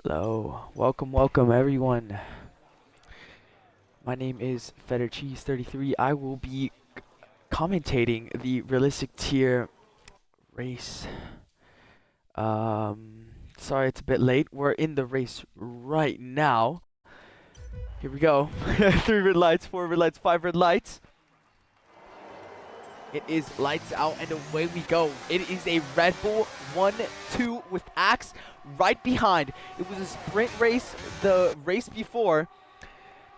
Hello, welcome everyone. My name is Cheese33. I will be commentating the realistic tier race. Sorry it's a bit late. We're in the race right now. Here we go. 3 red lights, 4 red lights, 5 red lights. It is lights out and away we go. It is a Red Bull 1-2 with Axe right behind. It was a sprint race the race before.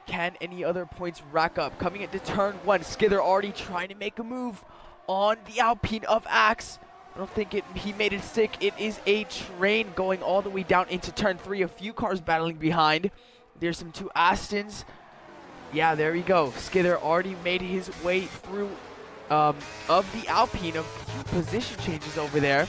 Can any other points rack up? Coming into turn 1, Skither already trying to make a move on the Alpine of Axe. I don't think he made it stick. It is a train going all the way down into turn 3. A few cars battling behind. There's some 2 Astons. Yeah, there we go. Skither already made his way through of the Alpine. A few position changes over there.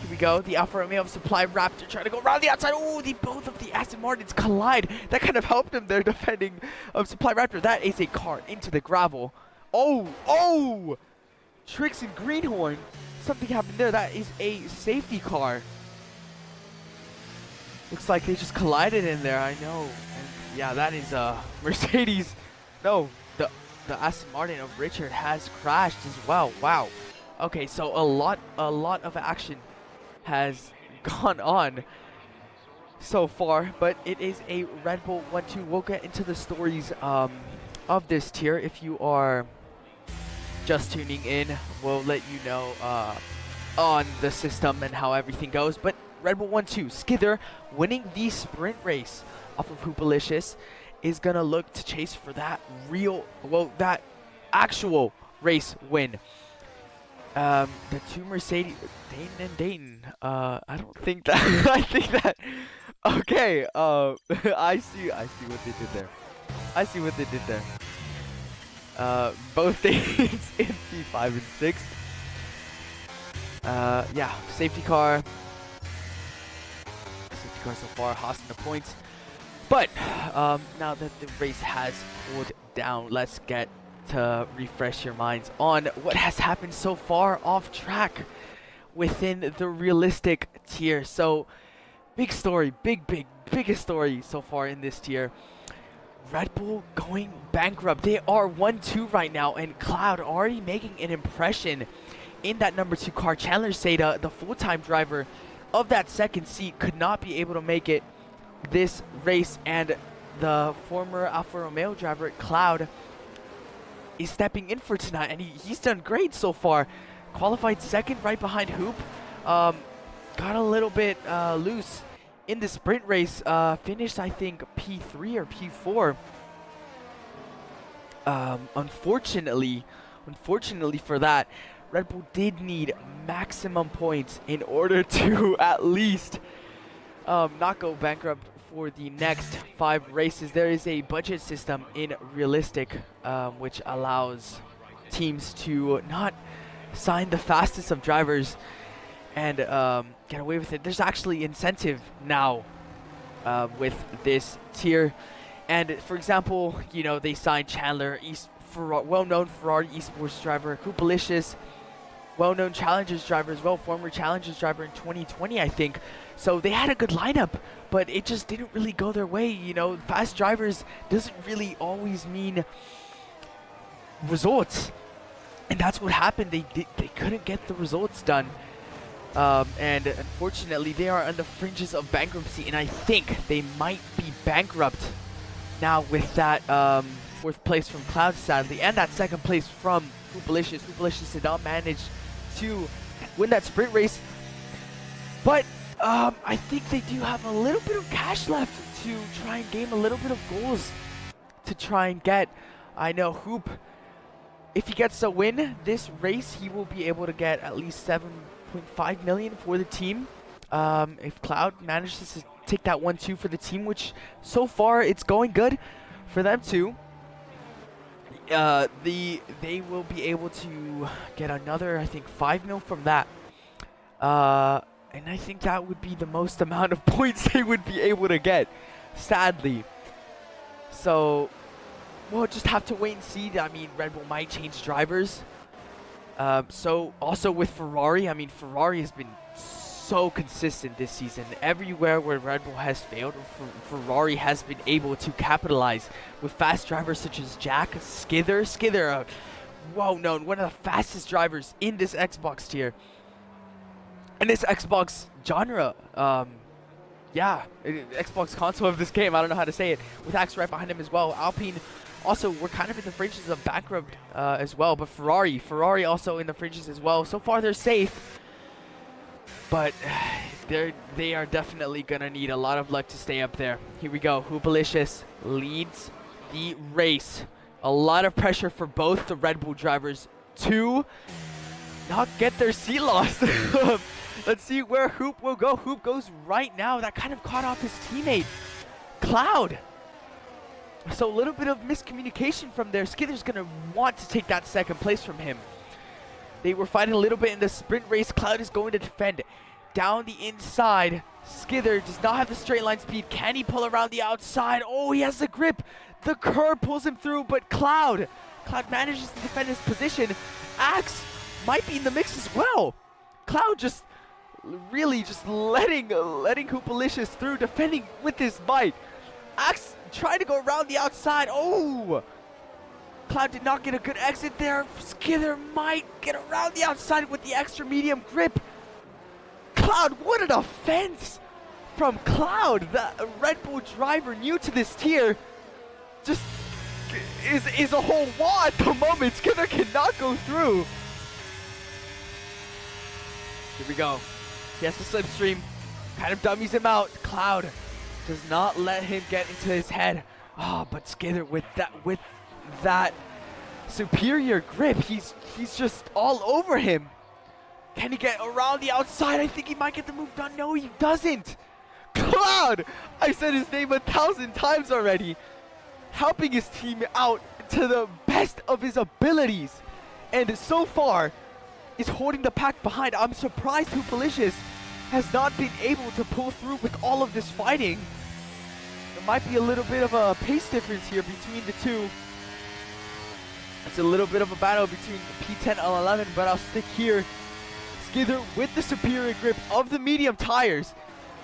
Here we go. The Alfa Romeo of Supply Raptor trying to go around the outside. Oh, both of the Aston Martins collide. That kind of helped him there defending Supply Raptor. That is a car into the gravel. Oh! Tricks and Greenhorn. Something happened there. That is a safety car. Looks like they just collided in there. I know. And yeah, that is Mercedes. No, the Aston Martin of Richard has crashed as well. Wow. Okay, so a lot of action has gone on so far, but it is a Red Bull 1-2. We'll get into the stories of this tier. If you are just tuning in, we'll let you know on the system and how everything goes. But Red Bull 1-2, Skither winning the sprint race off of Hoopalicious is gonna look to chase for that that actual race win. The 2 Mercedes, Dayton and Dayton. I don't think that. I think that. Okay. I see what they did there. I see what they did there. Both Daytons in P5 and 6. Yeah, safety car. Safety car so far, Haas in the points. But now that the race has cooled down, let's get to refresh your minds on what has happened so far off track within the realistic tier. So big story, biggest story so far in this tier. Red Bull going bankrupt. They are 1-2 right now, and Cloud already making an impression in that number 2 car. Chandler Seda, the full-time driver of that second seat, could not be able to make it this race, and the former Alfa Romeo driver Cloud is stepping in for tonight, and he's done great so far. Qualified second right behind Hoop. Got a little bit loose in the sprint race. Finished, I think, P3 or P4. Unfortunately for that, Red Bull did need maximum points in order to at least not go bankrupt for the next 5 races. There is a budget system in realistic which allows teams to not sign the fastest of drivers and get away with it. There's actually incentive now with this tier, and for example, you know, they signed Chandler, well-known Ferrari esports driver, Koopalicious, well-known Challengers driver as well, former Challengers driver in 2020, I think. So they had a good lineup, but it just didn't really go their way. You know, fast drivers doesn't really always mean results, and that's what happened. They couldn't get the results done, and unfortunately, they are on the fringes of bankruptcy. And I think they might be bankrupt now with that 4th place from Cloud, sadly, and that 2nd place from Hoopalicious. Hoopalicious did not manage to win that sprint race, but I think they do have a little bit of cash left to try and gain a little bit of goals to try and get. I know Hoop, if he gets a win this race, he will be able to get at least 7.5 million for the team. If Cloud manages to take that 1-2 for the team, which so far it's going good for them too. They will be able to get another, I think, 5 mil from that. And I think that would be the most amount of points they would be able to get, sadly. So we'll just have to wait and see. I mean, Red Bull might change drivers. So also with Ferrari, I mean, Ferrari has been so consistent this season. Everywhere where Red Bull has failed, Ferrari has been able to capitalize with fast drivers such as Jack Skither. Skither, well known, one of the fastest drivers in this Xbox tier. In this Xbox genre, Xbox console of this game, I don't know how to say it, with Axe right behind him as well. Alpine also, we're kind of in the fringes of bankrupt as well, but Ferrari also in the fringes as well. So far, they're safe, but they are definitely gonna need a lot of luck to stay up there. Here we go. Hoopalicious leads the race. A lot of pressure for both the Red Bull drivers to not get their seat lost. Let's see where Hoop will go. Hoop goes right now. That kind of caught off his teammate, Cloud. So a little bit of miscommunication from there. Skither's going to want to take that second place from him. They were fighting a little bit in the sprint race. Cloud is going to defend down the inside. Skither does not have the straight line speed. Can he pull around the outside? Oh, he has the grip. The curb pulls him through, but Cloud manages to defend his position. Axe might be in the mix as well. Cloud just really just letting Hoopalicious through, defending with his might. Axe trying to go around the outside. Oh! Cloud did not get a good exit there. Skither might get around the outside with the extra medium grip. Cloud, what an offense from Cloud, the Red Bull driver new to this tier. Just is a whole wall at the moment. Skither cannot go through. Here we go. He has the slipstream. Kind of dummies him out. Cloud does not let him get into his head. Oh, but Skither with that superior grip, he's just all over him. Can he get around the outside? I think he might get the move done. No, he doesn't. Cloud! I said his name 1,000 times already. Helping his team out to the best of his abilities. And so far, is holding the pack behind. I'm surprised Hoopalicious has not been able to pull through with all of this fighting. There might be a little bit of a pace difference here between the two. It's a little bit of a battle between P10 and L11, but I'll stick here. Skither with the superior grip of the medium tires.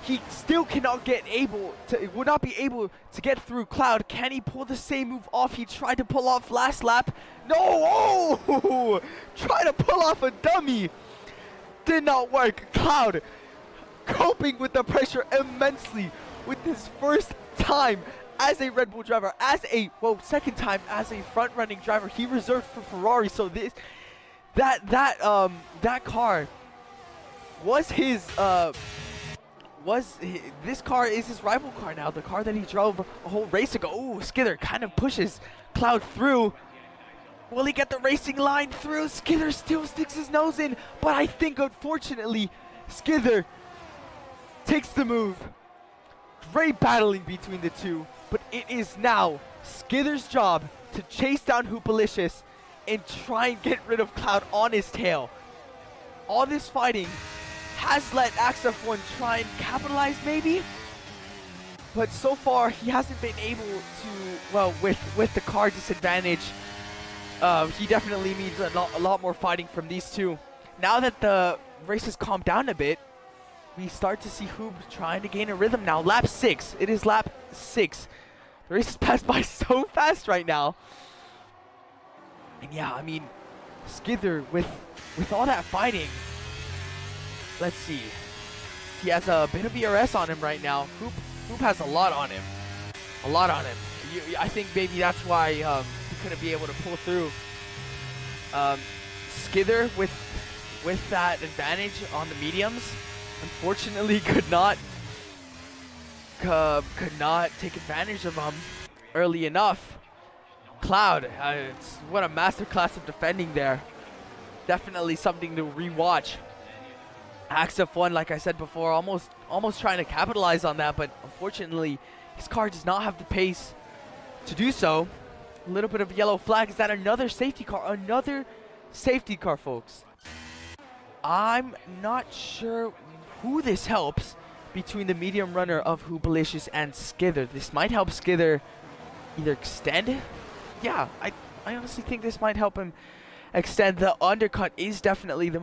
He still cannot would not be able to get through Cloud. Can he pull the same move off he tried to pull off last lap? No! Oh! Try to pull off a dummy. Did not work. Cloud coping with the pressure immensely with his first time as a Red Bull driver, second time as a front-running driver. He reserved for Ferrari, so that car was his this car is his rival car now, the car that he drove a whole race ago. Oh, Skither kind of pushes Cloud through. Will he get the racing line through? Skither still sticks his nose in, but I think unfortunately Skither takes the move. Great battling between the two, but it is now Skither's job to chase down Hoopalicious and try and get rid of Cloud on his tail. All this fighting has let Axe11 try and capitalize maybe, but so far he hasn't been able to, well, with the car disadvantage, he definitely needs a lot more fighting from these two. Now that the race has calmed down a bit, we start to see Hoop trying to gain a rhythm now. Lap 6. It is lap 6. The race has passed by so fast right now. And yeah, I mean, Skither with all that fighting, let's see. He has a bit of BRS on him right now. Hoop has a lot on him. A lot on him. I think maybe that's why he couldn't be able to pull through. Skither with that advantage on the mediums, unfortunately could not take advantage of him early enough. Cloud, what a masterclass of defending there. Definitely something to rewatch. Axe11, like I said before, almost trying to capitalize on that, but unfortunately his car does not have the pace to do so. A little bit of yellow flag. Is that another safety car? Another safety car, folks. I'm not sure who this helps between the medium runner of Hoopalicious and Skither. This might help Skither either extend. Yeah, I honestly think this might help him extend. The undercut is definitely the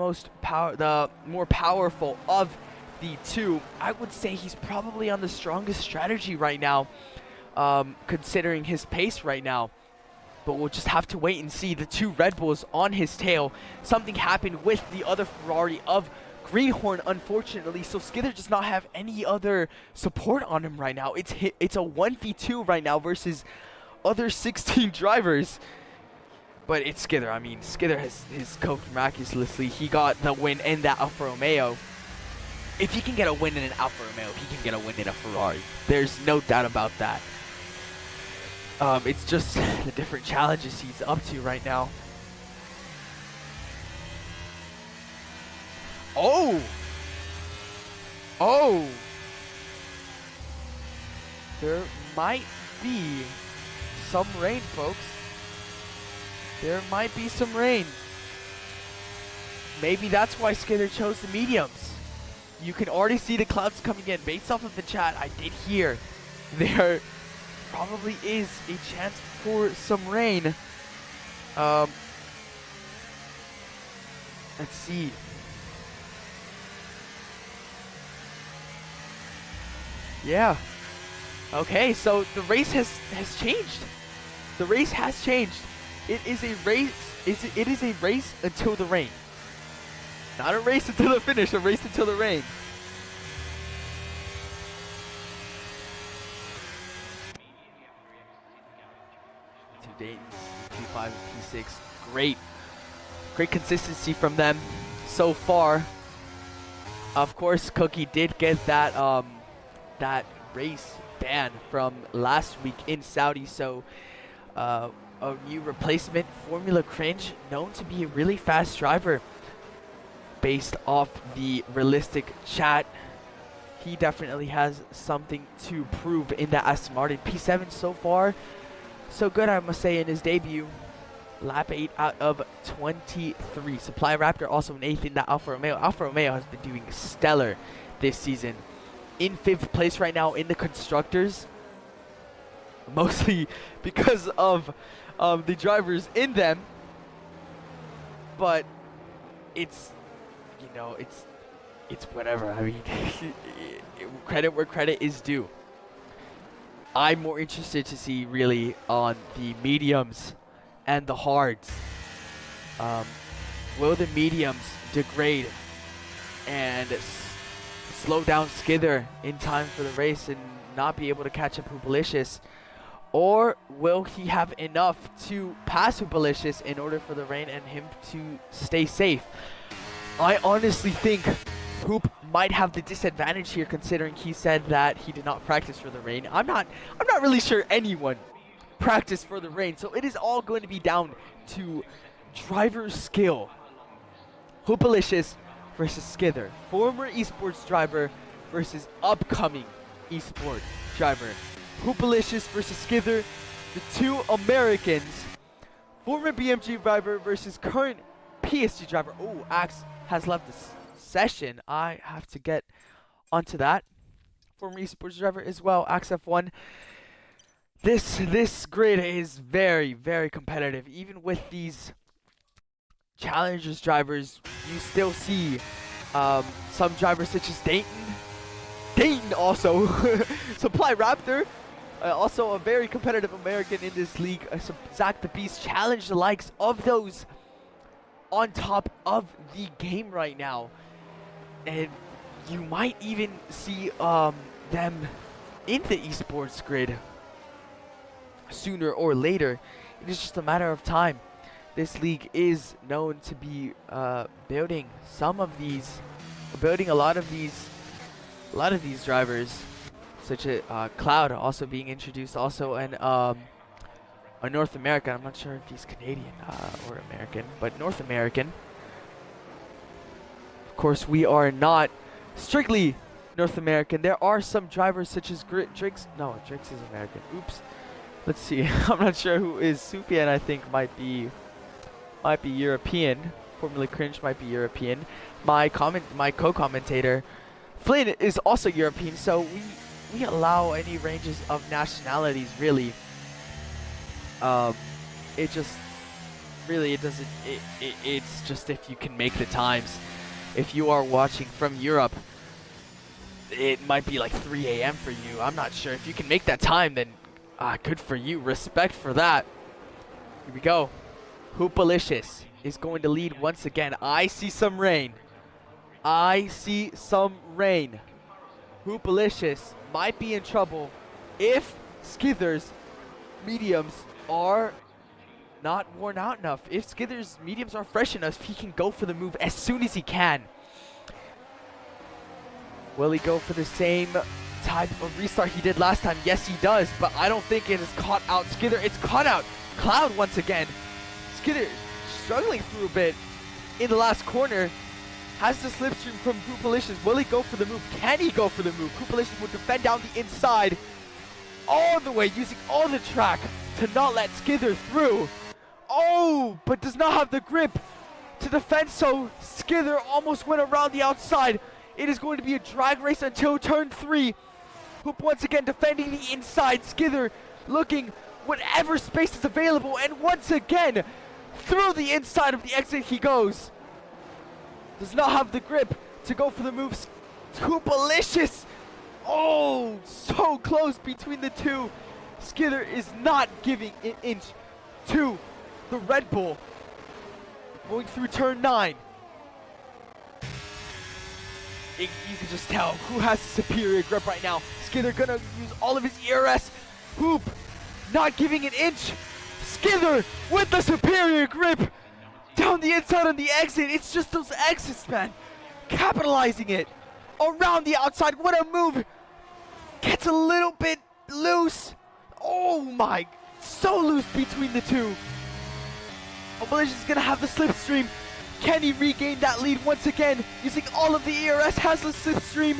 more powerful of 1v2, I would say he's probably on the strongest strategy right now, considering his pace right now. But we'll just have to wait and see. The two Red Bulls on his tail. Something happened with the other Ferrari of Greenhorn, unfortunately. So Skither does not have any other support on him right now. It's a 1v2 right now versus other 16 drivers. But it's Skither. I mean, Skither has coped miraculously. He got the win in that Alfa Romeo. If he can get a win in an Alfa Romeo, he can get a win in a Ferrari. There's no doubt about that. It's just the different challenges he's up to right now. Oh! Oh! There might be some rain, folks. There might be some rain. Maybe that's why Skither chose the mediums. You can already see the clouds coming in. Based off of the chat, I did hear there probably is a chance for some rain. Let's see. Yeah. Okay, so the race has changed. The race has changed. It is a race. It is a race until the rain. Not a race until the finish. A race until the rain. Dayton's P5 and P6. Great consistency from them so far. Of course, Cookie did get that that race ban from last week in Saudi, so a new replacement, Formula Cringe, known to be a really fast driver. Based off the realistic chat, he definitely has something to prove in that Aston Martin. P7 so far, so good, I must say, in his debut. Lap 8 out of 23. Supply Raptor also an 8th in that Alfa Romeo. Alfa Romeo has been doing stellar this season. In 5th place right now in the Constructors. Mostly because of the drivers in them. But it's, you know, it's whatever. I mean, credit where credit is due. I'm more interested to see really on the mediums and the hards. Will the mediums degrade and slow down Skither in time for the race and not be able to catch up Hoopalicious? Or will he have enough to pass Hoopalicious in order for the rain and him to stay safe? I honestly think Hoop might have the disadvantage here, considering he said that he did not practice for the rain. I'm not really sure anyone practiced for the rain, so it is all going to be down to driver skill. Hoopalicious versus Skither, former esports driver versus upcoming esports driver. Hoopalicious versus Skither, the two Americans. Former BMG driver versus current PSG driver. Oh, Axe has left the session. I have to get onto that. Former esports driver as well, Axe F1. This grid is very, very competitive. Even with these challengers drivers, you still see some drivers such as Dayton also. Supply Raptor, also a very competitive American in this league. Zach the Beast challenged the likes of those on top of the game right now. And you might even see them in the esports grid sooner or later. It is just a matter of time. This league is known to be building a lot of these drivers, such as Cloud also being introduced, also in a North American. I'm not sure if he's Canadian or American, but North American. Of course, we are not strictly North American. There are some drivers such as Drix. No, Drix is American. Oops. Let's see. I'm not sure who is. Sufyan, I think, might be European. Formula Cringe might be European. My co-commentator Flynn is also European, so we allow any ranges of nationalities, really. It just really, it doesn't, it's just if you can make the times. If you are watching from Europe, it might be like 3 a.m. for you. I'm not sure. If you can make that time, then good for you. Respect for that. Here we go. Hoopalicious is going to lead once again. I see some rain. I see some rain. Hoopalicious might be in trouble if Skither's mediums are not worn out enough. If Skither's mediums are fresh enough, he can go for the move as soon as he can. Will he go for the same type of restart he did last time? Yes, he does, but I don't think it is caught out Skither. It's caught out Cloud once again. Skither struggling through a bit in the last corner. Has the slipstream from Hoopalicious. Will he go for the move? Can he go for the move? Hoopalicious will defend down the inside all the way, using all the track to not let Skither through. Oh, but does not have the grip to defend, so Skither almost went around the outside. It is going to be a drag race until turn 3. Hoop once again defending the inside. Skither looking whatever space is available, and once again through the inside of the exit he goes. Does not have the grip to go for the moves. Hoopalicious. Oh, so close between the two. Skither is not giving an inch to the Red Bull. Going through turn 9. You can just tell who has the superior grip right now. Skither gonna use all of his ERS. Hoop not giving an inch. Skither with the superior grip. Down the inside on the exit. It's just those exits, man. Capitalizing it. Around the outside. What a move. Gets a little bit loose. Oh my. So loose between the two. Hoopalicious is gonna have the slipstream. Can he regain that lead once again? Using all of the ERS, has the slipstream.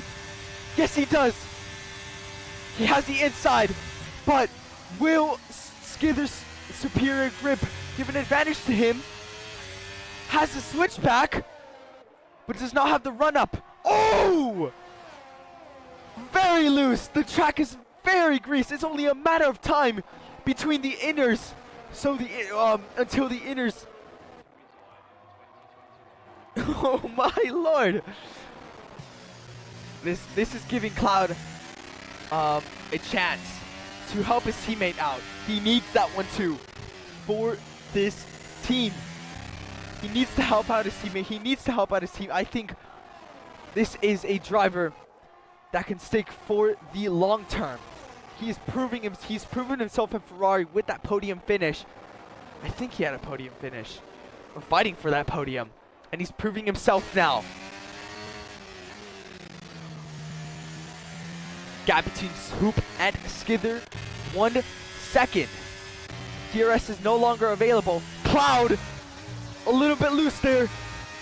Yes, he does. He has the inside. But will Skither's superior grip give an advantage to him? Has the switchback, but does not have the run-up. Oh! Very loose. The track is very greased. It's only a matter of time between the inners. So until the inners. Oh my lord! This is giving Cloud a chance to help his teammate out. He needs that one too for this team. He needs to help out his teammate. He needs to help out his team. I think this is a driver that can stick for the long term. He's proven himself in Ferrari with that podium finish. I think he had a podium finish. We're fighting for that podium. And he's proving himself now. Gap between Hoop and Skither, 1 second. DRS is no longer available. Cloud, a little bit loose there.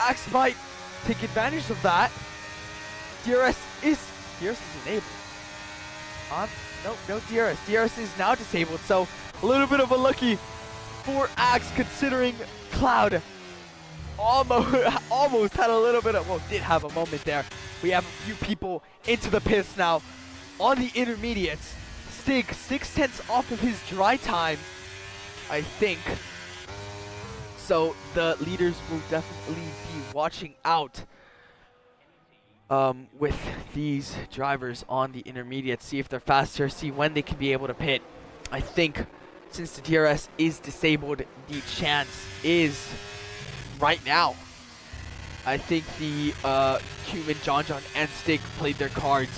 Axe might take advantage of that. DRS is enabled. No DRS. DRS is now disabled, so a little bit of a lucky for Axe, considering Cloud almost had a little bit of, well, did have a moment there. We have a few people into the pits now on the intermediates. Stig 6/10 off of his dry time, I think. So the leaders will definitely be watching out with these drivers on the intermediates. See if they're faster, see when they can be able to pit. I think since the DRS is disabled, the chance is right now. I think the Cumin, John, and Stig played their cards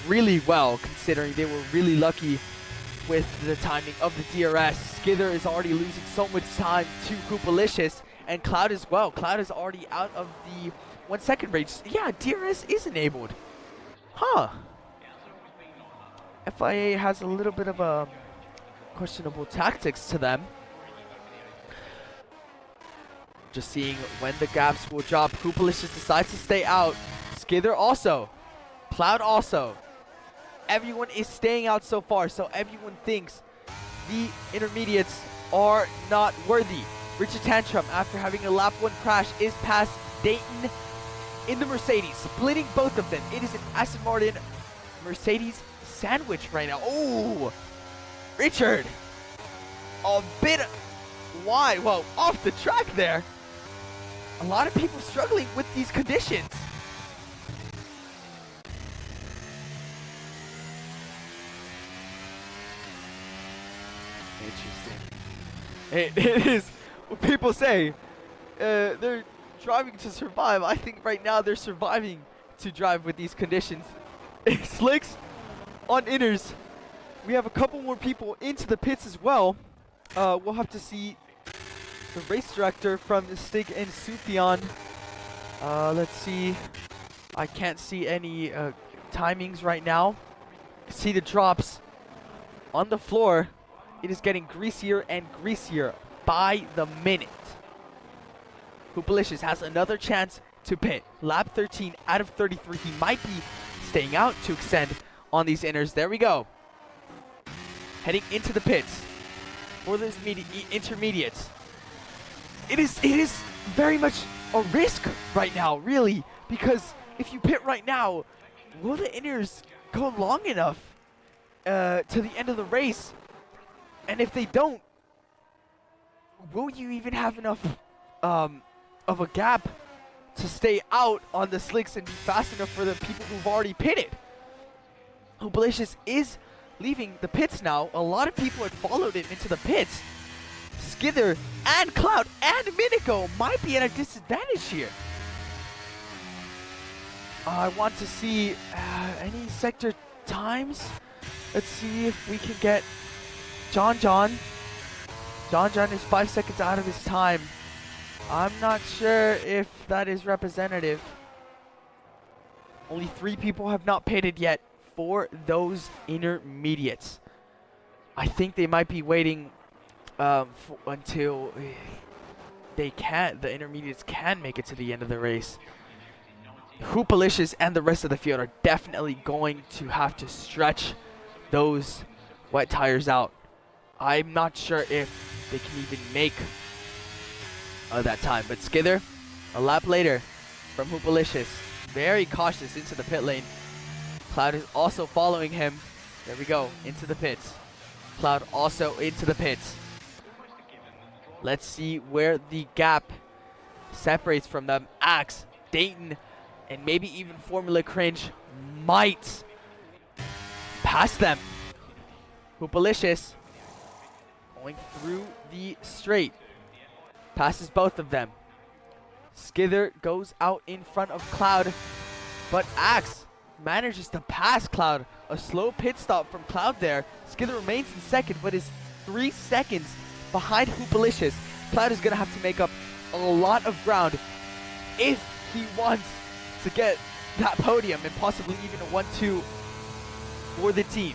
really well, considering they were really lucky with the timing of the DRS. Skither is already losing so much time to Hoopalicious, and Cloud as well. Cloud is already out of the 1 second range. Yeah, DRS is enabled. Huh. FIA has a little bit of a questionable tactics to them. Just seeing when the gaps will drop. Hoopalicious decides to stay out. Skither also. Cloud also. Everyone is staying out so far, so everyone thinks the intermediates are not worthy. Richard Tantrum, after having a lap 1 crash, is past Dayton in the Mercedes, splitting both of them. It is an Aston Martin Mercedes sandwich right now. Oh, Richard, a bit wide, well, off the track there. A lot of people struggling with these conditions. Interesting. It is what people say. They're driving to survive. I think right now they're surviving to drive with these conditions. Slicks on inners. We have a couple more people into the pits as well. We'll have to see the race director from Stig and Sufjan. Let's see. I can't see any timings right now. See the drops on the floor. It is getting greasier and greasier by the minute. Hoopalicious has another chance to pit. Lap 13 out of 33. He might be staying out to extend on these inners. There we go. Heading into the pits for those intermediates. It is very much a risk right now, really, because if you pit right now, will the inners go long enough to the end of the race? And if they don't, will you even have enough of a gap to stay out on the slicks and be fast enough for the people who've already pitted? Hoopalicious is leaving the pits now. A lot of people had followed him into the pits. Skither and Cloud and Minico might be at a disadvantage here. I want to see any sector times. Let's see if we can get John. John is 5 seconds out of his time. I'm not sure if that is representative. Only 3 people have not pitted yet for those intermediates. I think they might be waiting until the intermediates can make it to the end of the race. Hoopalicious and the rest of the field are definitely going to have to stretch those wet tires out. I'm not sure if they can even make that time. But Skither, a lap later from Hoopalicious, very cautious into the pit lane. Cloud is also following him. There we go, into the pits. Cloud also into the pits. Let's see where the gap separates from them. Axe, Dayton, and maybe even Formula Cringe might pass them. Hoopalicious going through the straight. Passes both of them. Skither goes out in front of Cloud, but Axe manages to pass Cloud. A slow pit stop from Cloud there. Skither remains in second, but is 3 seconds behind Hoopalicious. Cloud is going to have to make up a lot of ground if he wants to get that podium and possibly even a 1-2 for the team.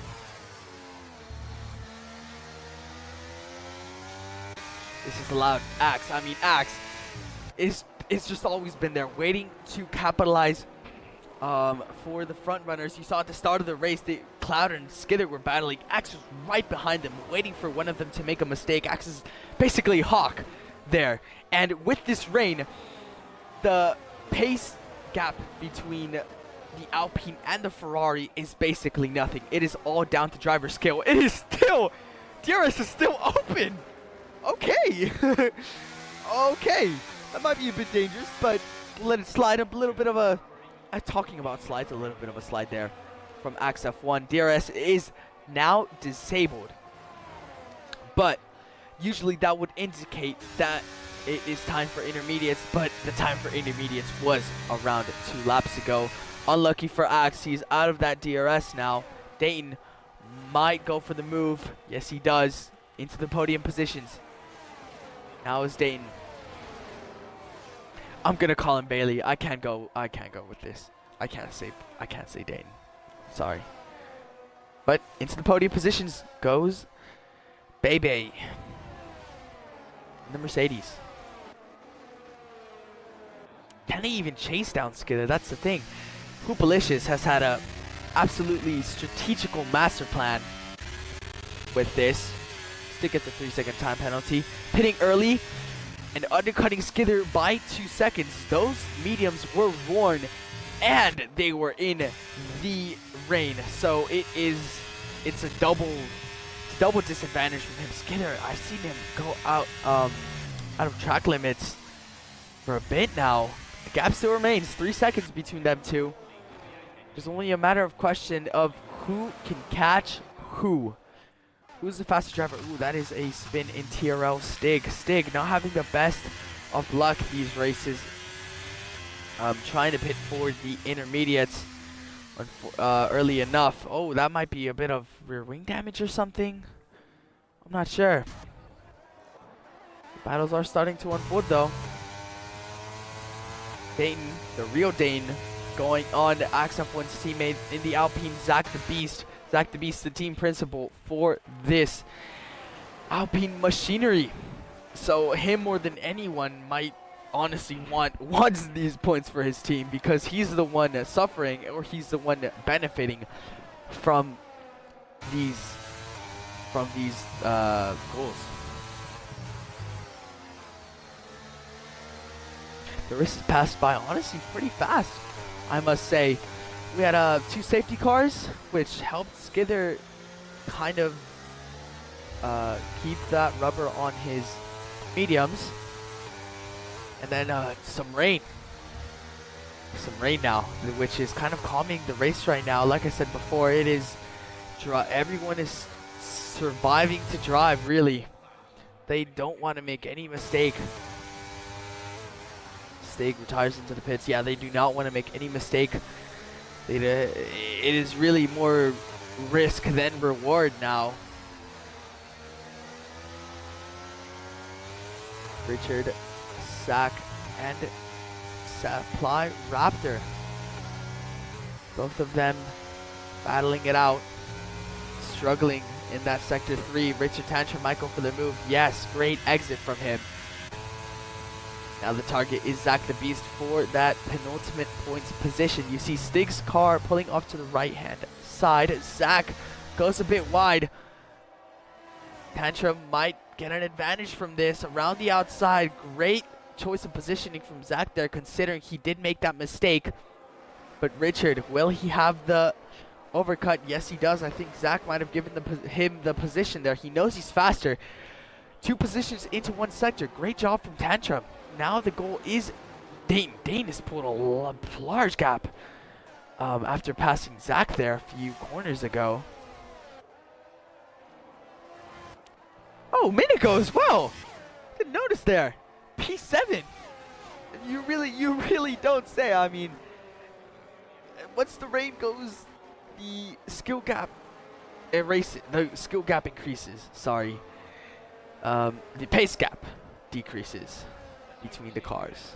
This is allowed. Axe is just always been there, waiting to capitalize for the front runners. You saw at the start of the race, Cloud and Skither were battling. Axe was right behind them, waiting for one of them to make a mistake. Axe is basically Hawk there. And with this rain, the pace gap between the Alpine and the Ferrari is basically nothing. It is all down to driver skill. It is still, DRS is still open. Okay. Okay. That might be a bit dangerous, but let it slide. A little bit of a, talking about slides, a little bit of a slide there from Axe F1. DRS is now disabled, but usually that would indicate that it is time for intermediates, but the time for intermediates was around 2 laps ago. Unlucky for Axe, he's out of that DRS now. Dayton might go for the move. Yes, he does. Into the podium positions. Now is Dayton. I'm gonna call him Bailey. I can't go with this. I can't say Dayton. Sorry. But into the podium positions goes Bebe. The Mercedes. Can they even chase down Skither? That's the thing. Hoopalicious has had a absolutely strategical master plan with this. Still gets a 3-second time penalty. Pitting early and undercutting Skither by 2 seconds. Those mediums were worn and they were in the rain. So it's a double disadvantage from him. Skither, I've seen him go out of track limits for a bit now. The gap still remains 3 seconds between them two. There's only a matter of question of who can catch who. Who's the fastest driver? Ooh, that is a spin in TRL. Stig not having the best of luck these races. Trying to pit for the intermediates early enough. Oh, that might be a bit of rear wing damage or something. I'm not sure. Battles are starting to unfold though. Dayton, the real Dayton, going on to Axe F1's teammate in the Alpine, Zach the Beast. Zach the Beast, the team principal for this Alpine machinery. So him more than anyone might honestly wants these points for his team, because he's the one suffering, or he's the one benefiting from these goals. The race has passed by honestly pretty fast, I must say. We had 2 safety cars, which helped Skither kind of keep that rubber on his mediums. And then some rain. Some rain now, which is kind of calming the race right now. Like I said before, it is everyone is surviving to drive, really. They don't want to make any mistake. Stig retires into the pits. Yeah, they do not want to make any mistake. It is really more risk than reward now. Richard, Zach, and Supply Raptor. Both of them battling it out, struggling in that sector 3. Richard Tantrum, Michael for the move. Yes, great exit from him. Now the target is Zach the Beast for that penultimate points position. You see Stig's car pulling off to the right-hand side. Zach goes a bit wide. Tantrum might get an advantage from this. Around the outside, great choice of positioning from Zach there, considering he did make that mistake. But Richard, will he have the overcut? Yes, he does. I think Zach might have given him the position there. He knows he's faster. 2 positions into 1 sector. Great job from Tantrum. Now the goal is Dane. Dane has pulled a large gap after passing Zach there a few corners ago. Oh, Minico as well. Didn't notice there. P7. You really don't say. I mean, once the rain goes, the skill gap the skill gap increases. Sorry. The pace gap decreases between the cars.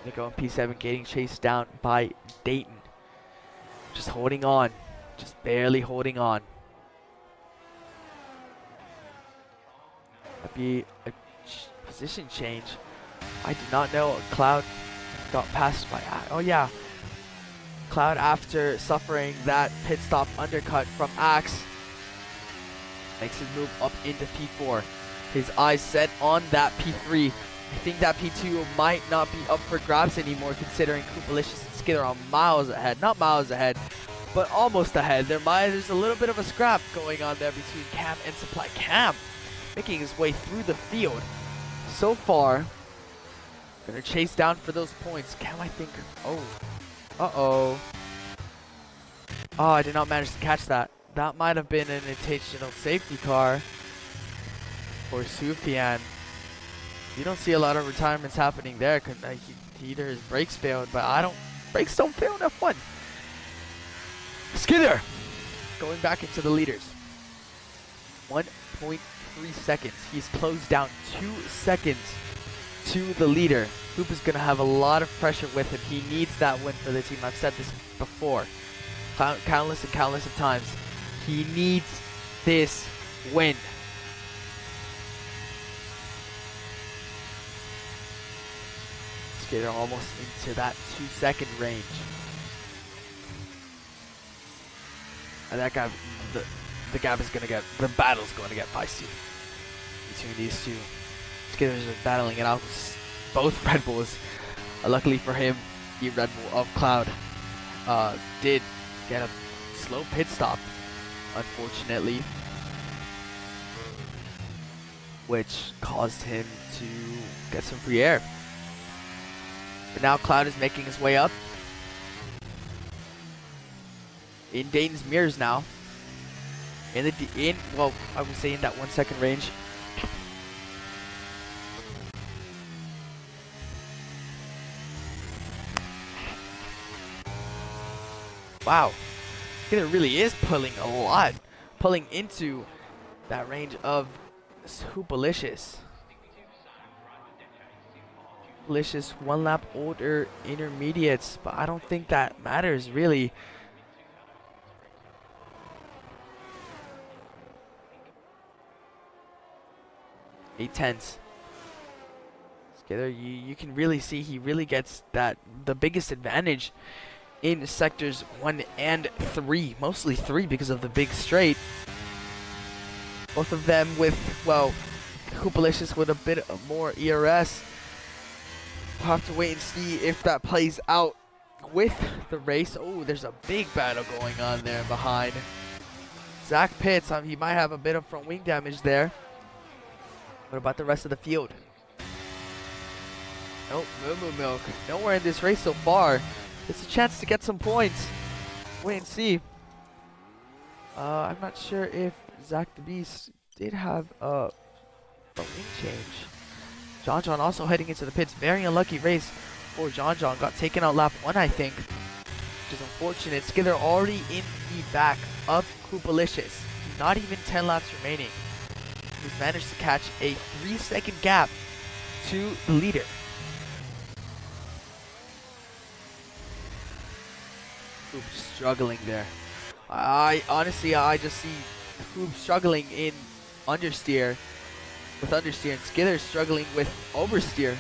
Nico and P7 getting chased down by Dayton. Just holding on. Just barely holding on. That'd be a position change. I did not know Cloud got passed by. Oh yeah. Cloud, after suffering that pit stop undercut from Axe, makes his move up into P4. His eyes set on that P3. I think that P2 might not be up for grabs anymore, considering Koopalicious and Skither are miles ahead. Not miles ahead, but almost ahead. There's a little bit of a scrap going on there between Cam and Supply. Cam making his way through the field so far. Gonna chase down for those points. Cam, I think. Oh. Uh-oh. Oh, I did not manage to catch that. That might have been an intentional safety car for Sufyan. You don't see a lot of retirements happening there. Either his brakes failed, but brakes don't fail in F1. Skither going back into the leaders. 1.3 seconds. He's closed down 2 seconds to the leader. Hoop is going to have a lot of pressure with him. He needs that win for the team. I've said this before countless and countless of times. He needs this win. Skater almost into that 2-second range. And that guy, the gap is gonna get, the battle's going to get feisty between these two. Skaters are battling it out with both Red Bulls. Luckily for him, the Red Bull of Cloud did get a slow pit stop, unfortunately, which caused him to get some free air. But now Cloud is making his way up in Dayton's mirrors now. well, I would say in that 1 second range. Wow, Skinner really is pulling a lot, pulling into that range of Hoopalicious. Hoopalicious 1 lap older intermediates, but I don't think that matters really. 8/10. Skinner, you can really see he really gets the biggest advantage in sectors 1 and 3, mostly 3 because of the big straight. Both of them with, well, Hoopalicious with a bit more ERS. We'll have to wait and see if that plays out with the race. Oh, there's a big battle going on there behind. Zach Pitts, he might have a bit of front wing damage there. What about the rest of the field? Nope, Moo Milk. Nowhere in this race so far. It's a chance to get some points. Wait and see. I'm not sure if Zach the Beast did have a wing change. John also heading into the pits. Very unlucky race for John. Got taken out lap 1, I think, which is unfortunate. Skither already in the back of Hoopalicious. Not even 10 laps remaining. He's managed to catch a 3-second gap to the leader. Hoop struggling there. I honestly just see Hoop struggling in understeer. With understeer, and Skither struggling with oversteer.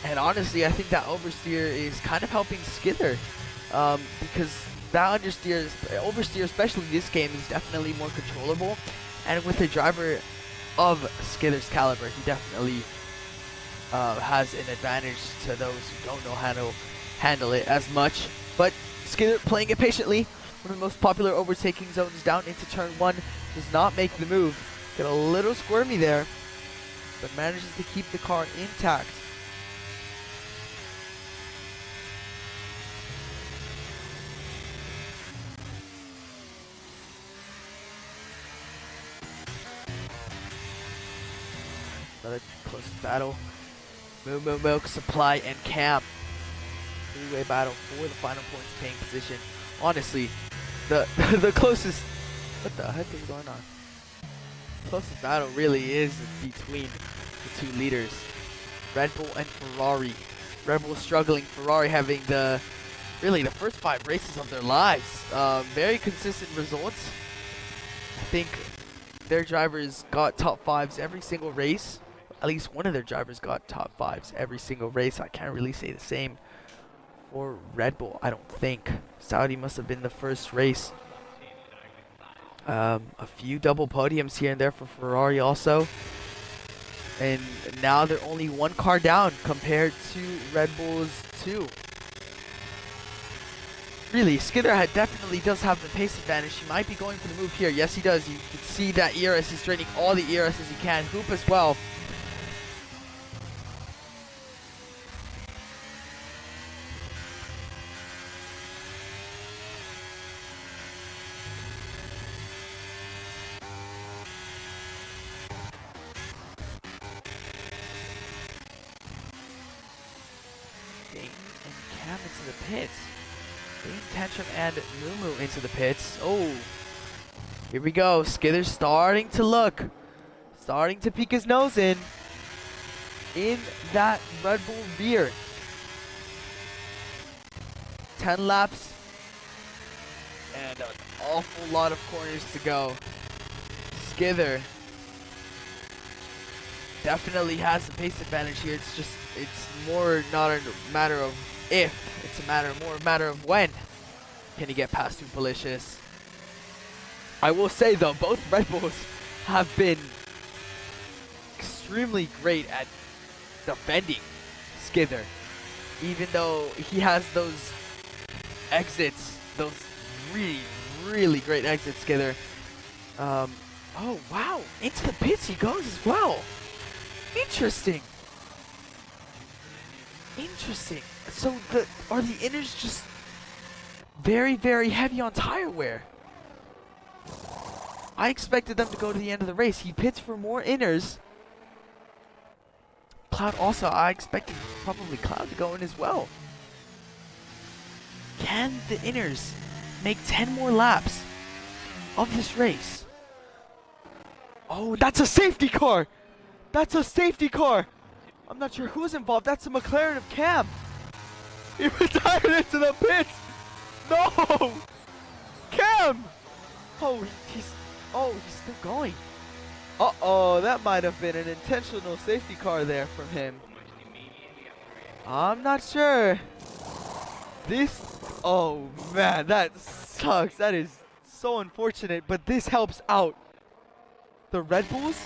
And honestly, I think that oversteer is kind of helping Skither, because that oversteer, especially this game, is definitely more controllable. And with a driver of Skither's caliber, he definitely has an advantage to those who don't know how to handle it as much. But Skither playing it patiently. One of the most popular overtaking zones down into turn 1. Does not make the move. Get a little squirmy there, but manages to keep the car intact. Another close battle. Moo Milk, Supply, and Cam. Three-way battle for the final points paying position. Honestly, the closest... What the heck is going on? Closest battle really is between the two leaders, Red Bull and Ferrari. Red Bull struggling, Ferrari having the first 5 races of their lives. Very consistent results. I think their drivers got top 5s every single race. At least one of their drivers got top 5s every single race. I can't really say the same for Red Bull, I don't think. Saudi must have been the first race. A few double podiums here and there for Ferrari also. And now they're only 1 car down compared to Red Bull's 2. Really, Skither definitely does have the pace advantage. He might be going for the move here. Yes, he does. You can see that ERS is draining all the ERS as he can. Hoop as well. Cam into the pits. Bane Tantrum and Moo into the pits. Oh, here we go. Skither's starting to look. Starting to peek his nose in that Red Bull rear. 10 laps. And an awful lot of corners to go. Skither definitely has the pace advantage here. It's more not a matter of if, it's more a matter of when can he get past Hoopalicious. I will say though, both Red Bulls have been extremely great at defending Skither, even though he has those exits, those really great exits. Skither. Oh wow, into the pits he goes as well. Interesting. So are the inners just very heavy on tire wear? I expected them to go to the end of the race. He pits for more inners. Cloud also, I expected probably Cloud to go in as well. Can the inners make 10 more laps of this race? Oh, that's a safety car! That's a safety car! I'm not sure who's involved. That's the McLaren of Cam. He retired into the pits! No! Cam! Oh, he's still going. Uh-oh, that might have been an intentional safety car there from him. I'm not sure. Oh man, that sucks. That is so unfortunate, but this helps out the Red Bulls.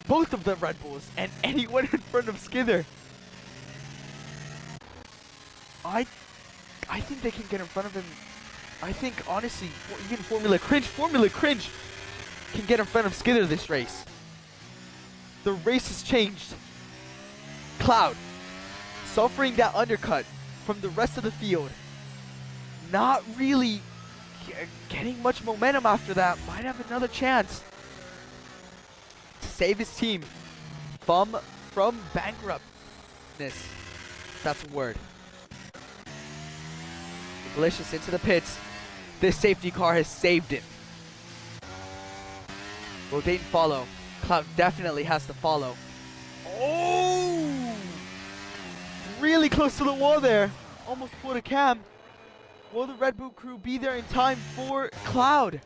Both of the Red Bulls and anyone in front of Skither. I think they can get in front of him. I think honestly, even Formula Cringe can get in front of Skither this race. The race has changed. Cloud suffering that undercut from the rest of the field. Not really getting much momentum after that. Might have another chance to save his team from bankruptness. That's a word. Delicious into the pits. This safety car has saved him. Will Dayton follow? Cloud definitely has to follow. Oh! Really close to the wall there. Almost pulled a Cam. Will the Red Bull crew be there in time for Cloud?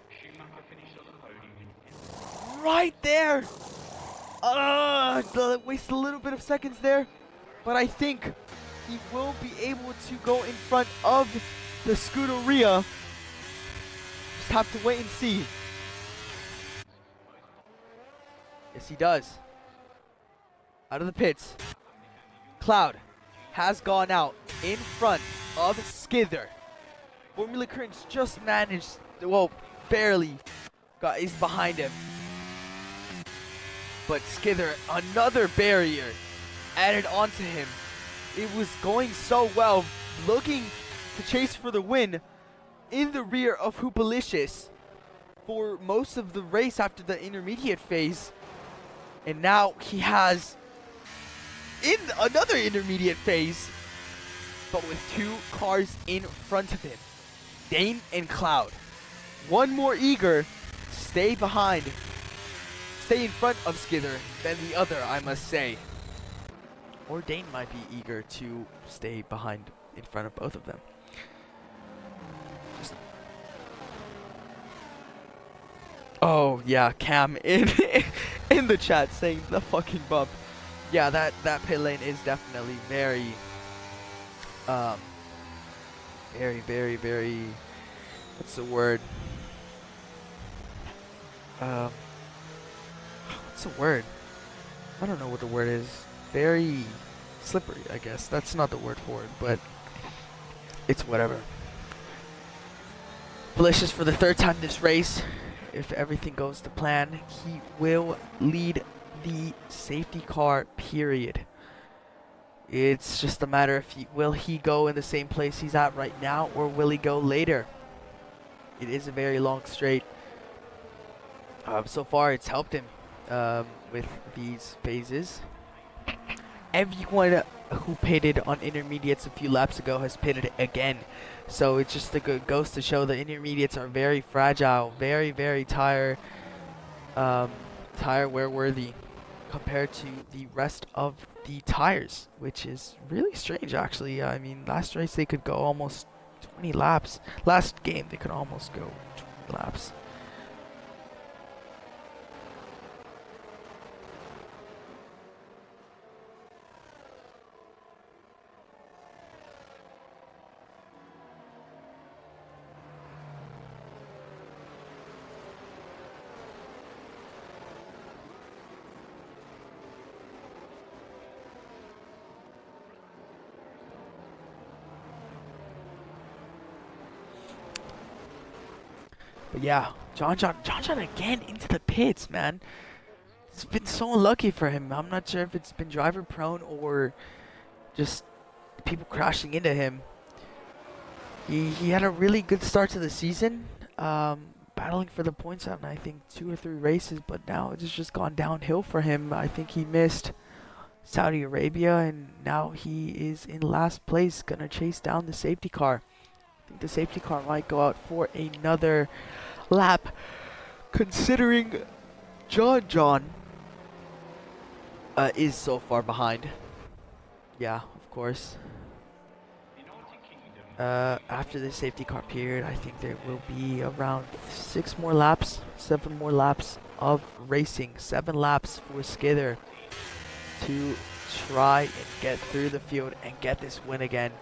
Right there! Wasted a little bit of seconds there. But I think he will be able to go in front of the Scuderia. Just have to wait and see. Yes, he does. Out of the pits. Cloud has gone out in front of Skither. Formula Cringe just managed, well, barely is behind him. But Skither, another barrier added onto him. It was going so well, looking to chase for the win in the rear of Hoopalicious for most of the race after the intermediate phase. And now he has in another intermediate phase, but with two cars in front of him. Dane and Cloud. One more eager to stay in front of Skither than the other, I must say. Or Dane might be eager to stay in front of both of them. Oh yeah, Cam in the chat saying the fucking bump. Yeah, that pit lane is definitely very what's the word? What's the word? I don't know what the word is. Very slippery, I guess. That's not the word for it, but it's whatever. Delicious for the third time this race. If everything goes to plan, he will lead the safety car, period. It's just a matter of will he go in the same place he's at right now, or will he go later? It is a very long straight. So far, it's helped him with these phases. Everyone who pitted on intermediates a few laps ago has pitted again. So it's just goes to show the intermediates are very fragile, very tire wear worthy compared to the rest of the tires, which is really strange actually. I mean, last race they could go almost 20 laps. Last game they could almost go 20 laps. But yeah, John again into the pits, man. It's been so unlucky for him. I'm not sure if it's been driver prone or just people crashing into him. He had a really good start to the season, battling for the points on, I think, 2 or 3 races, but now it's just gone downhill for him. I think he missed Saudi Arabia, and now he is in last place, gonna chase down the safety car. I think the safety car might go out for another lap, considering John is so far behind. Yeah, of course. After the safety car period, I think there will be around 7 more laps of racing. 7 laps for Skither to try and get through the field and get this win again.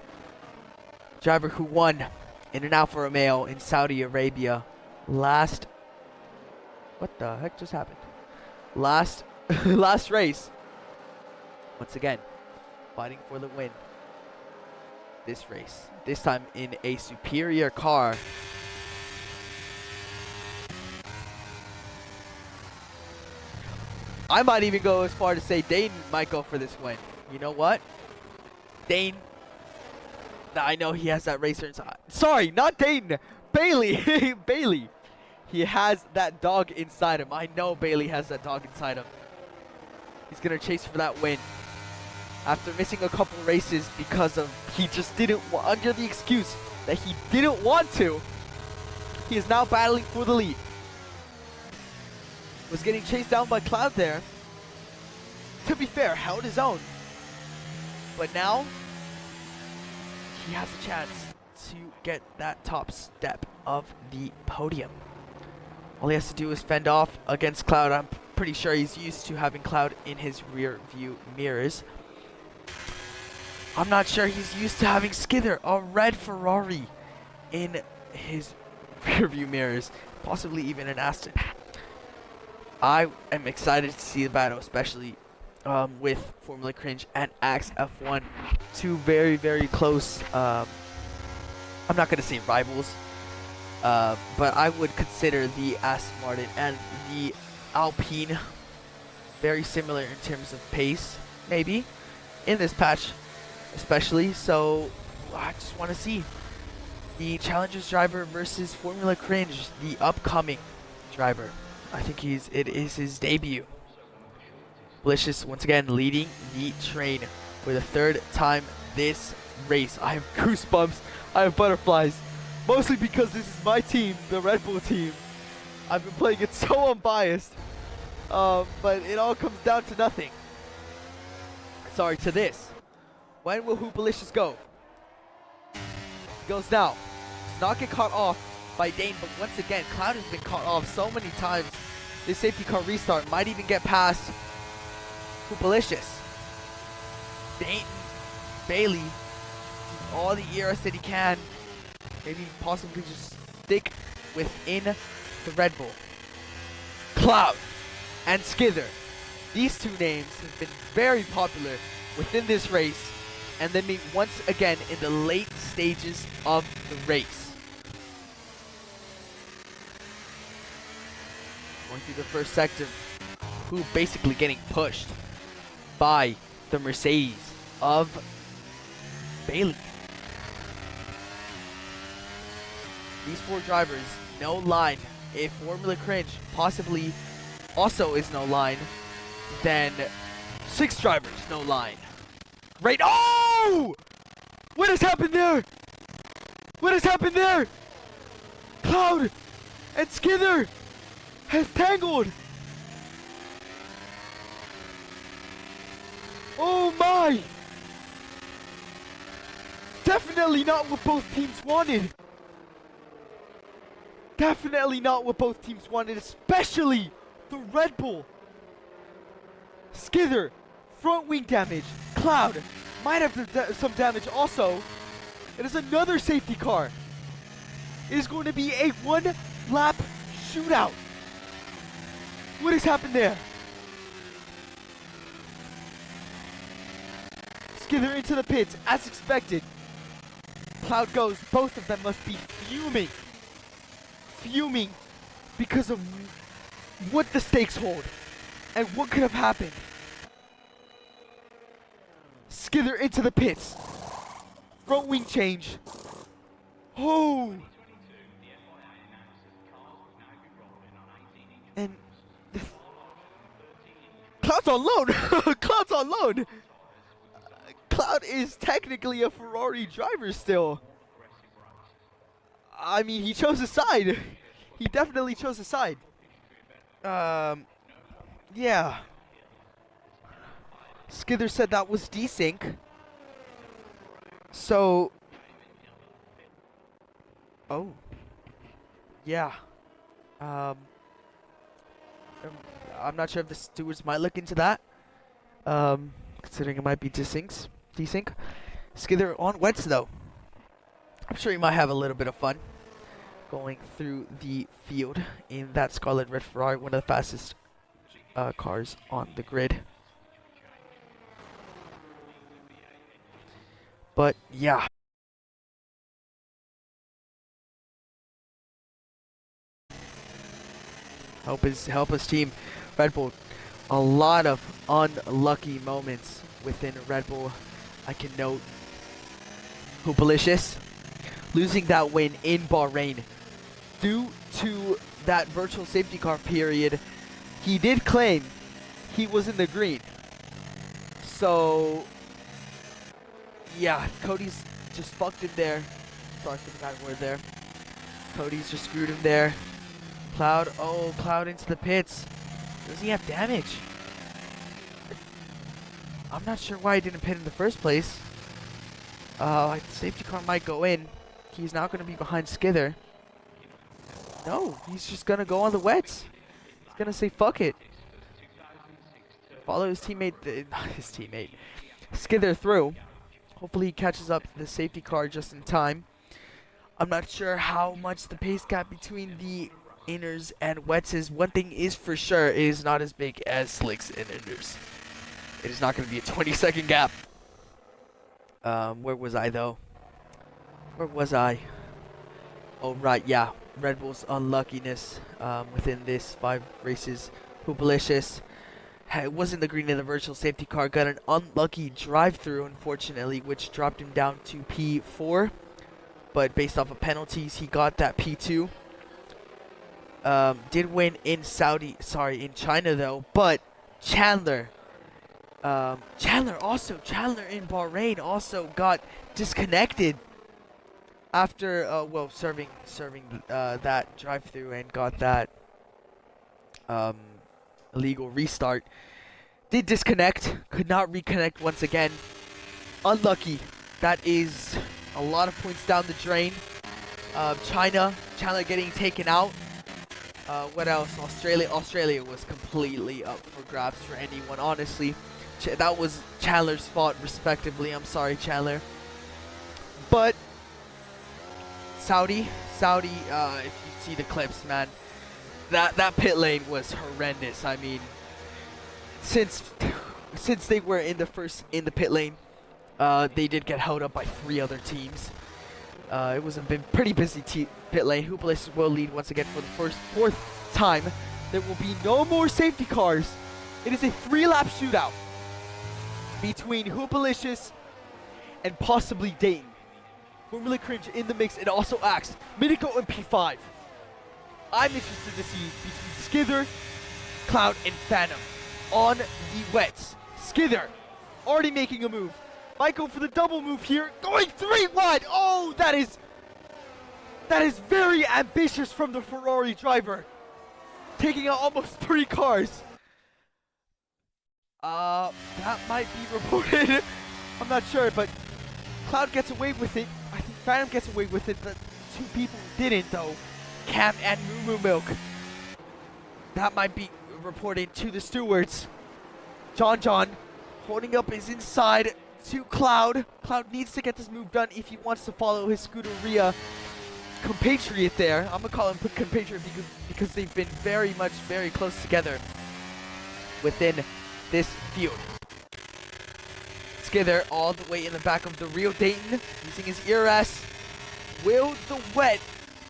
Driver who won in an Alfa Romeo in Saudi Arabia what the heck just happened? Last race. Once again, fighting for the win. This race, this time in a superior car. I might even go as far to say Dane might go for this win. You know what? Dane, I know he has that racer inside. Sorry, not Dane. Bailey. Bailey. He has that dog inside him. I know Bailey has that dog inside him. He's going to chase for that win. After missing a couple races because of he just didn't under the excuse that he didn't want to, he is now battling for the lead. Was getting chased down by Cloud there. To be fair, held his own. But now he has a chance to get that top step of the podium. All he has to do is fend off against Cloud. I'm pretty sure he's used to having Cloud in his rear view mirrors. I'm not sure he's used to having Skither, a red Ferrari, in his rearview mirrors, possibly even an Aston. I am excited to see the battle, especially with Formula Cringe and Axe F1. 2 very, very close, I'm not going to say rivals, but I would consider the Aston Martin and the Alpine very similar in terms of pace, maybe, in this patch. Especially, so I just want to see the Challengers driver versus Formula Cringe, the upcoming driver. I think it is his debut. Blicious once again leading the train for the 3rd time this race. I have goosebumps, I have butterflies, mostly because this is my team, the Red Bull team. I've been playing it so unbiased, but it all comes down to nothing. Sorry, to this. When will Hoopalicious go? He goes now. Does not get caught off by Dane, but once again, Cloud has been caught off so many times. This safety car restart might even get past Hoopalicious. Dane, Bailey, all the ERS that he can. Maybe possibly just stick within the Red Bull. Cloud and Skither. These 2 names have been very popular within this race. And then meet once again in the late stages of the race. Going through the first sector, who basically getting pushed by the Mercedes of Bailey. These 4 drivers, no line. If Formula Cringe possibly also is no line, then 6 drivers, no line. Right. Oh! What has happened there? What has happened there? Cloud and Skither has tangled. Oh my! Definitely not what both teams wanted. Definitely not what both teams wanted, especially the Red Bull. Skither, front wing damage. Cloud might have some damage also. It is another safety car. It is going to be a 1-lap shootout. What has happened there? Skither into the pits as expected. Cloud goes. Both of them must be fuming. Fuming because of what the stakes hold and what could have happened. Skither into the pits. Front wing change. Oh! And Cloud's on loan. Cloud's on loan. Cloud is technically a Ferrari driver still. I mean, he chose a side. He definitely chose a side. Yeah. Skither said that was desync. So. Oh. Yeah. I'm not sure if the stewards might look into that. Considering it might be desync. Skither on wets though. I'm sure he might have a little bit of fun going through the field in that Scarlet Red Ferrari, one of the fastest cars on the grid. But yeah. Help his team. Red Bull, a lot of unlucky moments within Red Bull. I can note Hoopalicious losing that win in Bahrain due to that virtual safety car period. He did claim he was in the green. So yeah, Cody's just fucked him there. Sorry for the bad word there. Cody's just screwed him there. Cloud, oh, Cloud into the pits. Does he have damage? I'm not sure why he didn't pit in the first place. Safety car might go in. He's not going to be behind Skither. No, he's just going to go on the wets. He's going to say fuck it. Follow his teammate, not his teammate, Skither through. Hopefully he catches up the safety car just in time. I'm not sure how much the pace gap between the inners and wets is. One thing is for sure, it is not as big as slicks and inners. It is not going to be a 20-second gap. Where was I though? Where was I? Oh right, yeah. Red Bull's unluckiness within this 5 races. Hoopalicious was in the green in the virtual safety car. Got an unlucky drive-through, unfortunately, which dropped him down to P4. But based off of penalties, he got that P2. Did win in China though. But Chandler in Bahrain also got disconnected after serving that drive-through and got that illegal restart. Did disconnect, could not reconnect once again. Unlucky. That is a lot of points down the drain. Chandler getting taken out. What else? Australia was completely up for grabs for anyone, honestly. That was Chandler's fault, respectively. I'm sorry, Chandler. But Saudi, if you see the clips, man, that pit lane was horrendous. I mean, since they were in the pit lane, they did get held up by 3 other teams. It was a pretty busy pit lane. Hoopalicious will lead once again for the fourth time. There will be no more safety cars. It is a 3-lap shootout between Hoopalicious and possibly Dayton. Formula Cringe in the mix, and also Axe, Minico, and P5. I'm interested to see between Skither, Cloud, and Phantom on the wets. Skither already making a move. Might go for the double move here, going 3 wide. Oh, that is very ambitious from the Ferrari driver, taking out almost 3 cars. That might be reported. I'm not sure, but Cloud gets away with it. I think Phantom gets away with it. The 2 people didn't, though. Cam and Moo Milk. That might be reported to the stewards. John holding up his inside to Cloud. Cloud needs to get this move done if he wants to follow his Scuderia compatriot there. I'm gonna call him compatriot because they've been very close together within this field. Skither all the way in the back of the Rio Dayton, using his ERS. Will the wet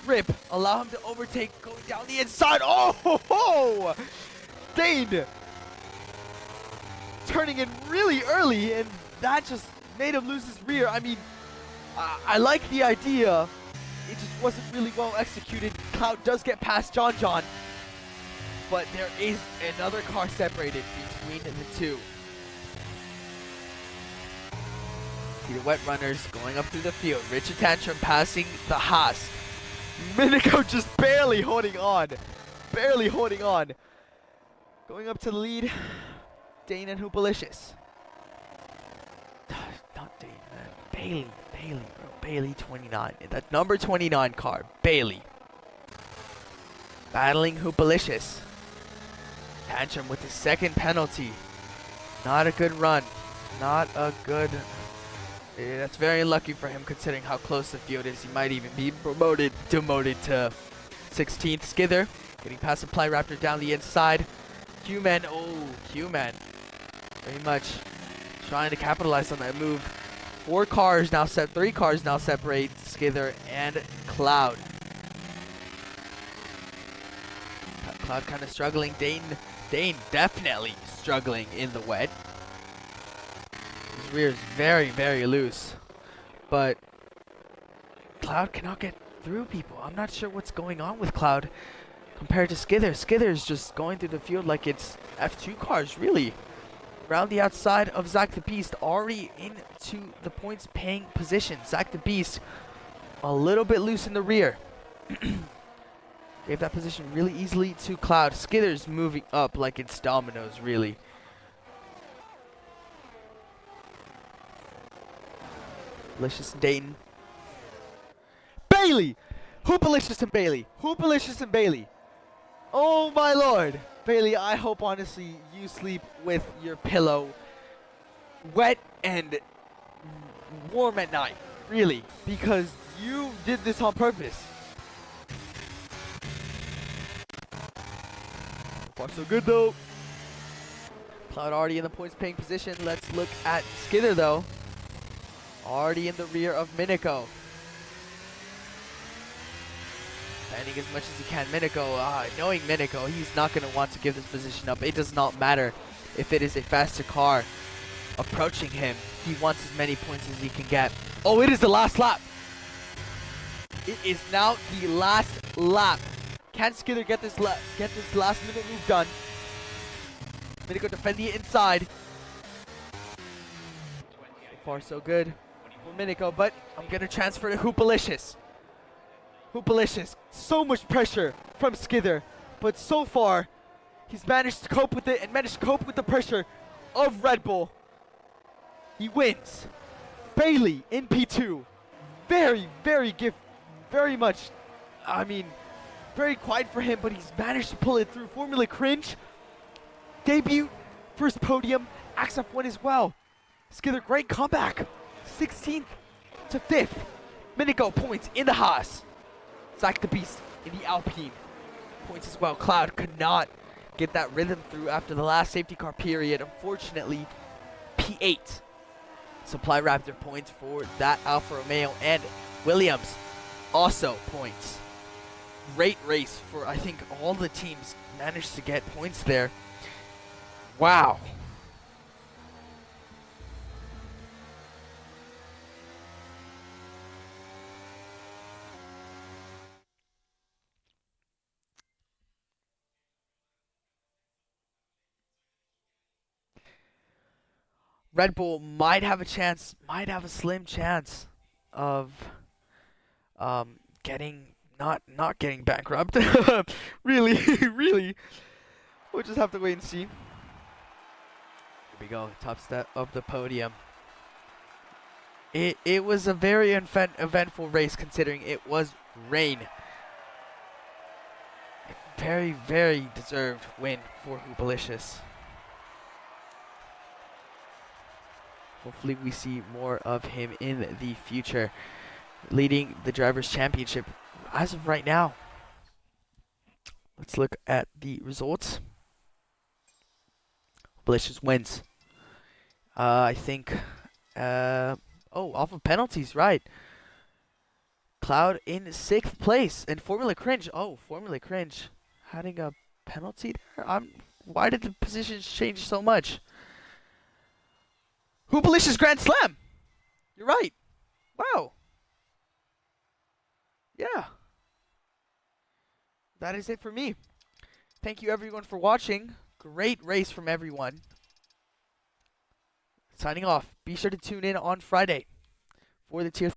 grip allow him to overtake, going down the inside? Oh ho ho! Dayton turning in really early, and that just made him lose his rear. I mean, I like the idea. It just wasn't really well executed. Cloud does get past John, but there is another car separated between the two. See the wet runners going up through the field. Richard Tantrum passing the Haas. Minico just barely holding on. Barely holding on. Going up to the lead. Dane and Hoopalicious. Not Dane, man. Bailey, bro. Bailey 29. That number 29 car. Bailey. Battling Hoopalicious. Tantrum with the second penalty. Not a good run. Not a good... that's very unlucky for him considering how close the field is. He might even be demoted to 16th. Skither getting past the Plyraptor down the inside. Q-Man, Q-Man. Very much trying to capitalize on that move. 3 cars now separate Skither and Cloud. Cloud kind of struggling. Dane definitely struggling in the wet. His rear is very, very loose. But Cloud cannot get through people. I'm not sure what's going on with Cloud compared to Skither. Skither is just going through the field like it's F2 cars, really. Around the outside of Zach the Beast, already into the points paying position. Zach the Beast a little bit loose in the rear. Gave that position really easily to Cloud. Skither's moving up like it's dominoes, really. Licious and Dayton. Bailey! Hoopalicious and Bailey. Hoopalicious and Bailey. Oh my lord. Bailey, I hope honestly you sleep with your pillow wet and warm at night. Really. Because you did this on purpose. So far so good though. Cloud already in the points paying position. Let's look at Skither though. Already in the rear of Minico. Standing as much as he can. Minico, knowing Minico, he's not going to want to give this position up. It does not matter if it is a faster car approaching him. He wants as many points as he can get. Oh, it is the last lap. It is now the last lap. Can Skither get this last minute move done? Minico defending it inside. So far so good for Minico, but I'm going to transfer to Hoopalicious. Hoopalicious, so much pressure from Skither, but so far he's managed to cope with it and managed to cope with the pressure of Red Bull. He wins. Bailey in P2. Very much, very quiet for him, but he's managed to pull it through. Formula Cringe, debut, first podium, XF1 as well. Skither, great comeback. 16th to 5th. Minico points in the Haas. Zach the Beast in the Alpine points as well. Cloud could not get that rhythm through after the last safety car period. Unfortunately, P8. Supply Raptor points for that Alfa Romeo, and Williams also points. Great race for, I think, all the teams managed to get points there. Wow. Red Bull might have a chance, might have a slim chance of not getting bankrupt. really. We'll just have to wait and see. Here we go, top step of the podium. It was a very eventful race considering it was rain. A very deserved win for Hoopalicious. Hopefully we see more of him in the future, leading the Drivers' Championship as of right now. Let's look at the results. Hoopalicious wins. I think, off of penalties, right. Cloud in 6th place, and Formula Cringe. Oh, Formula Cringe having a penalty there? Why did the positions change so much? Hoopalicious Grand Slam! You're right. Wow. Yeah. That is it for me. thank you everyone for watching. Great race from everyone. Signing off. Be sure to tune in on Friday for the Tier